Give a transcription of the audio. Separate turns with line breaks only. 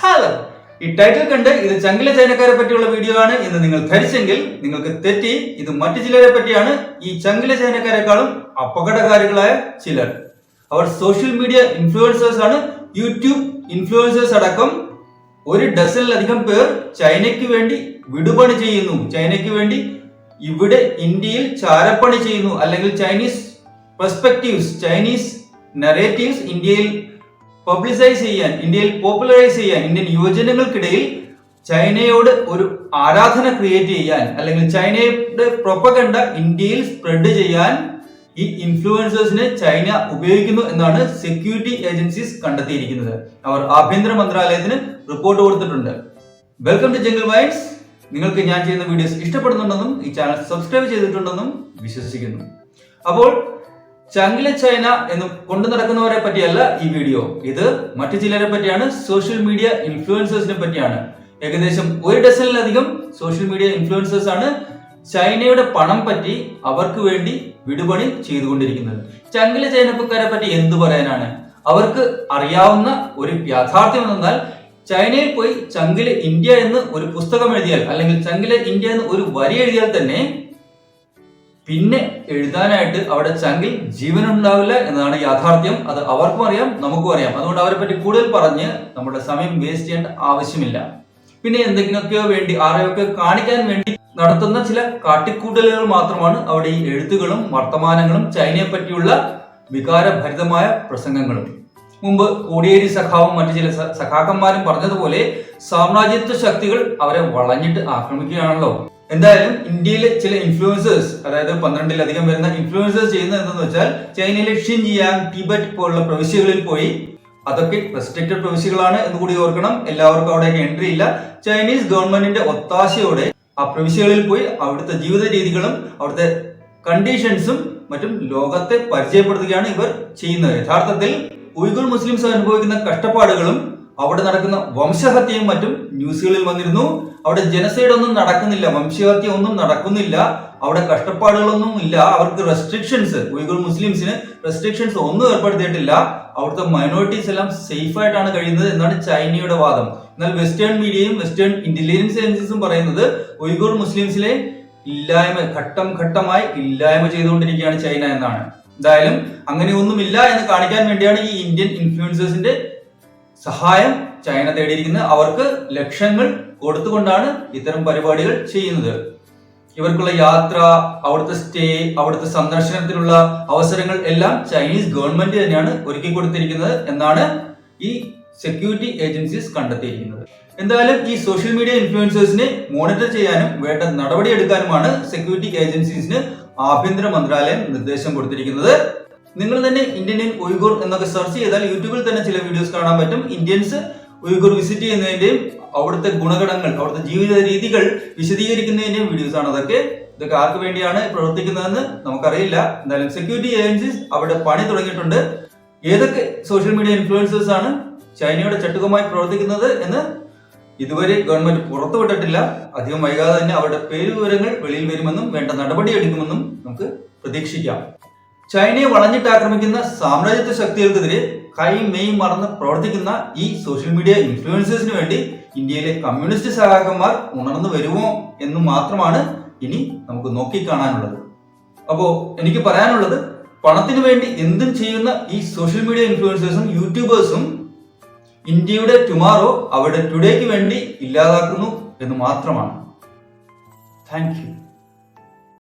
Hello, ഈ title കണ്ട് ഇത് ചങ്കിലെ ചൈനക്കാരെ പറ്റിയുള്ള വീഡിയോ ആണ് എന്ന് നിങ്ങൾ ധരിച്ചെങ്കിൽ നിങ്ങൾക്ക് തെറ്റി. ഇത് മറ്റു ചിലരെ പറ്റിയാണ്. ഈ ചങ്കിലെ ചൈനക്കാരെക്കാളും അപകടകാരികളായ ചിലർ. അവർ സോഷ്യൽ മീഡിയ ഇൻഫ്ലുവൻസേഴ്സ് ആണ്. യൂട്യൂബ് ഇൻഫ്ലുവൻസേഴ്സ് അടക്കം 1 ഡസനിലധികം പേർ ചൈനയ്ക്ക് വേണ്ടി വിടുപണി ചെയ്യുന്നു. ചൈനയ്ക്ക് വേണ്ടി ഇവിടെ ഇന്ത്യയിൽ ചാരപ്പണി ചെയ്യുന്നു. അല്ലെങ്കിൽ ചൈനീസ് പെർസ്പെക്റ്റീവ്സ്, ചൈനീസ് നറേറ്റീവ്സ് ഇന്ത്യയിൽ പബ്ലിസൈസ് ചെയ്യാൻ, ഇന്ത്യയിൽ പോപ്പുലറൈസ് ചെയ്യാൻ, ഇന്ത്യൻ യുവജനങ്ങൾക്കിടയിൽ ചൈനയോട് ഒരു ആരാധന ക്രിയേറ്റ് ചെയ്യാൻ, അല്ലെങ്കിൽ ചൈനയുടെ പ്രൊപ്പഗണ്ട ഇന്ത്യയിൽ സ്പ്രെഡ് ചെയ്യാൻ ഈ ഇൻഫ്ലുവൻസേഴ്സിനെ ചൈന ഉപയോഗിക്കുന്നു എന്നാണ് സെക്യൂരിറ്റി ഏജൻസീസ് കണ്ടെത്തിയിരിക്കുന്നത്. അവർ ആഭ്യന്തര മന്ത്രാലയത്തിന് റിപ്പോർട്ട് കൊടുത്തിട്ടുണ്ട്. Welcome to jungle minds. നിങ്ങൾക്ക് ഞാൻ ചെയ്യുന്ന വീഡിയോസ് ഇഷ്ടപ്പെടുന്നുണ്ടെന്നും ഈ ചാനൽ സബ്സ്ക്രൈബ് ചെയ്തിട്ടുണ്ടെന്നും വിശ്വസിക്കുന്നു. അപ്പോൾ ചങ്കിലെ ചൈന എന്ന് കൊണ്ടു നടക്കുന്നവരെ പറ്റിയല്ല ഈ വീഡിയോ. ഇത് മറ്റു ചിലരെ പറ്റിയാണ്. സോഷ്യൽ മീഡിയ ഇൻഫ്ലുവൻസേഴ്സിനെ പറ്റിയാണ്. ഏകദേശം 1 ഡസനിലധികം സോഷ്യൽ മീഡിയ ഇൻഫ്ലുവൻസേഴ്സ് ആണ് ചൈനയുടെ പണം പറ്റി അവർക്ക് വേണ്ടി വിടുപണി ചെയ്തുകൊണ്ടിരിക്കുന്നത്. ചങ്കിലെ ചൈനക്കാരെ പറ്റി എന്തു പറയാനാണ്? അവർക്ക് അറിയാവുന്ന ഒരു യാഥാർത്ഥ്യം എന്നാൽ ചൈനയിൽ പോയി ചങ്കിലെ ഇന്ത്യ എന്ന് ഒരു പുസ്തകം എഴുതിയാൽ, അല്ലെങ്കിൽ ചങ്കിലെ ഇന്ത്യ എന്ന് ഒരു വരി എഴുതിയാൽ തന്നെ പിന്നെ എഴുതാനായിട്ട് അവിടെ ചങ്കിൽ ജീവനുണ്ടാവില്ല എന്നതാണ് യാഥാർത്ഥ്യം. അത് അവർക്കും അറിയാം, നമുക്കും അറിയാം. അതുകൊണ്ട് അവരെ പറ്റി കൂടുതൽ പറഞ്ഞ് നമ്മുടെ സമയം വേസ്റ്റ് ചെയ്യേണ്ട ആവശ്യമില്ല. പിന്നെ എന്തെങ്കിലുമൊക്കെയോ വേണ്ടി, ആരെയൊക്കെ കാണിക്കാൻ വേണ്ടി നടത്തുന്ന ചില കാട്ടിക്കൂട്ടലുകൾ മാത്രമാണ് അവിടെ ഈ എഴുത്തുകളും വർത്തമാനങ്ങളും ചൈനയെ പറ്റിയുള്ള വികാരഭരിതമായ പ്രസംഗങ്ങളും. മുമ്പ് കോടിയേരി സഖാവും മറ്റു ചില സഖാക്കന്മാരും പറഞ്ഞതുപോലെ സാമ്രാജ്യത്വ ശക്തികൾ അവരെ വളഞ്ഞിട്ട് ആക്രമിക്കുകയാണല്ലോ. എന്തായാലും ഇന്ത്യയിലെ ചില ഇൻഫ്ലുവൻസേഴ്സ്, അതായത് 12-ലധികം വരുന്ന ഇൻഫ്ലുവൻസേഴ്സ് ചെയ്യുന്നത് എന്തെന്ന് വെച്ചാൽ ചൈനയിലെ ഷിൻജിയാങ്, ടിബറ്റ് പോലുള്ള പ്രവിശ്യകളിൽ പോയി, അതൊക്കെ റെസ്ട്രിക്റ്റഡ് പ്രവിശ്യകളാണ് എന്ന് കൂടി ഓർക്കണം. എല്ലാവർക്കും അവിടേക്ക് എൻട്രി ഇല്ല. ചൈനീസ് ഗവൺമെന്റിന്റെ ഒത്താശയോടെ ആ പ്രവിശ്യകളിൽ പോയി അവിടുത്തെ ജീവിത രീതികളും അവിടുത്തെ കണ്ടീഷൻസും മറ്റും ലോകത്തെ പരിചയപ്പെടുത്തുകയാണ് ഇവർ ചെയ്യുന്നത്. യഥാർത്ഥത്തിൽ ഉയ്ഗുർ മുസ്ലിംസ് അനുഭവിക്കുന്ന കഷ്ടപ്പാടുകളും അവിടെ നടക്കുന്ന വംശഹത്യയും മറ്റും ന്യൂസുകളിൽ വന്നിരുന്നു. അവിടെ ജനസൈഡ് ഒന്നും നടക്കുന്നില്ല, വംശഹത്യ ഒന്നും നടക്കുന്നില്ല, അവിടെ കഷ്ടപ്പാടുകളൊന്നും ഇല്ല. അവർക്ക് റെസ്ട്രിക്ഷൻസ്, ഉയ്ഗുർ മുസ്ലിംസിന് റെസ്ട്രിക്ഷൻസ് ഒന്നും ഏർപ്പെടുത്തിയിട്ടില്ല. അവിടുത്തെ മൈനോറിറ്റീസ് എല്ലാം സേഫ് ആയിട്ടാണ് കഴിയുന്നത് എന്നാണ് ചൈനയുടെ വാദം. എന്നാൽ വെസ്റ്റേൺ മീഡിയയും വെസ്റ്റേൺ ഇന്റലിജൻസ് ഏജൻസീസും പറയുന്നത് ഉയ്ഗുർ മുസ്ലിംസിലെ ഇല്ലായ്മ ഘട്ടം ഘട്ടമായി ഇല്ലായ്മ ചെയ്തുകൊണ്ടിരിക്കുകയാണ് ചൈന എന്നാണ്. എന്തായാലും അങ്ങനെയൊന്നുമില്ല എന്ന് കാണിക്കാൻ വേണ്ടിയാണ് ഈ ഇന്ത്യൻ ഇൻഫ്ലുവൻസേഴ്സിന്റെ സഹായം ചൈന തേടിയിരിക്കുന്നത്. അവർക്ക് ലക്ഷങ്ങൾ കൊടുത്തുകൊണ്ടാണ് ഇത്തരം പരിപാടികൾ ചെയ്യുന്നത്. ഇവർക്കുള്ള യാത്ര, അവിടുത്തെ സ്റ്റേ, അവിടുത്തെ സന്ദർശനത്തിനുള്ള അവസരങ്ങൾ എല്ലാം ചൈനീസ് ഗവൺമെന്റ് തന്നെയാണ് ഒരുക്കി കൊടുത്തിരിക്കുന്നത് എന്നാണ് ഈ സെക്യൂരിറ്റി ഏജൻസീസ് കണ്ടെത്തിയിരിക്കുന്നത്. എന്തായാലും ഈ സോഷ്യൽ മീഡിയ ഇൻഫ്ലുവൻസേഴ്സിനെ മോണിറ്റർ ചെയ്യാനും വേണ്ട നടപടി എടുക്കാനുമാണ് സെക്യൂരിറ്റി ഏജൻസീസിന് ആഭ്യന്തര മന്ത്രാലയം നിർദ്ദേശം കൊടുത്തിരിക്കുന്നത്. നിങ്ങൾ തന്നെ ഇന്ത്യൻ ഉയ്ഗുർ എന്നൊക്കെ സെർച്ച് ചെയ്താൽ യൂട്യൂബിൽ തന്നെ ചില വീഡിയോസ് കാണാൻ പറ്റും. ഇന്ത്യൻസ് ഉയ്ഗുർ വിസിറ്റ് ചെയ്യുന്നതിന്റെയും അവിടുത്തെ ഗുണഗണങ്ങൾ, അവിടുത്തെ ജീവിത രീതികൾ വിശദീകരിക്കുന്നതിന്റെയും വീഡിയോസ് ആണ് അതൊക്കെ. ഇതൊക്കെ ആർക്ക് വേണ്ടിയാണ് പ്രവർത്തിക്കുന്നതെന്ന് നമുക്കറിയില്ല. എന്തായാലും സെക്യൂരിറ്റി ഏജൻസീസ് അവിടെ പണി തുടങ്ങിയിട്ടുണ്ട്. ഏതൊക്കെ സോഷ്യൽ മീഡിയ ഇൻഫ്ലുവൻസേഴ്സ് ആണ് ചൈനയുടെ ചട്ടുകമായി പ്രവർത്തിക്കുന്നത് എന്ന് ഇതുവരെ ഗവൺമെന്റ് പുറത്തുവിട്ടിട്ടില്ല. അധികം വൈകാതെ തന്നെ അവരുടെ പേരുവിവരങ്ങൾ വെളിയിൽ വരുമെന്നും വേണ്ട നടപടി എടുക്കുമെന്നും നമുക്ക് പ്രതീക്ഷിക്കാം. ചൈനയെ വളഞ്ഞിട്ട് ആക്രമിക്കുന്ന സാമ്രാജ്യത്വ ശക്തികൾക്കെതിരെ കൈ മെയ് മറന്ന് പ്രവർത്തിക്കുന്ന ഈ സോഷ്യൽ മീഡിയ ഇൻഫ്ലുവൻസേഴ്സിന് വേണ്ടി ഇന്ത്യയിലെ കമ്മ്യൂണിസ്റ്റ് സഹാക്കന്മാർ ഉണർന്നു വരുമോ എന്ന് മാത്രമാണ് ഇനി നമുക്ക് നോക്കിക്കാണാനുള്ളത്. അപ്പോ എനിക്ക് പറയാനുള്ളത്, പണത്തിന് വേണ്ടി എന്തും ചെയ്യുന്ന ഈ സോഷ്യൽ മീഡിയ ഇൻഫ്ലുവൻസേഴ്സും യൂട്യൂബേഴ്സും ഇന്ത്യയുടെ ടുമാറോ അവരുടെ ടുഡേക്ക് വേണ്ടി ഇല്ലാതാക്കുന്നു എന്ന് മാത്രമാണ്. Thank you.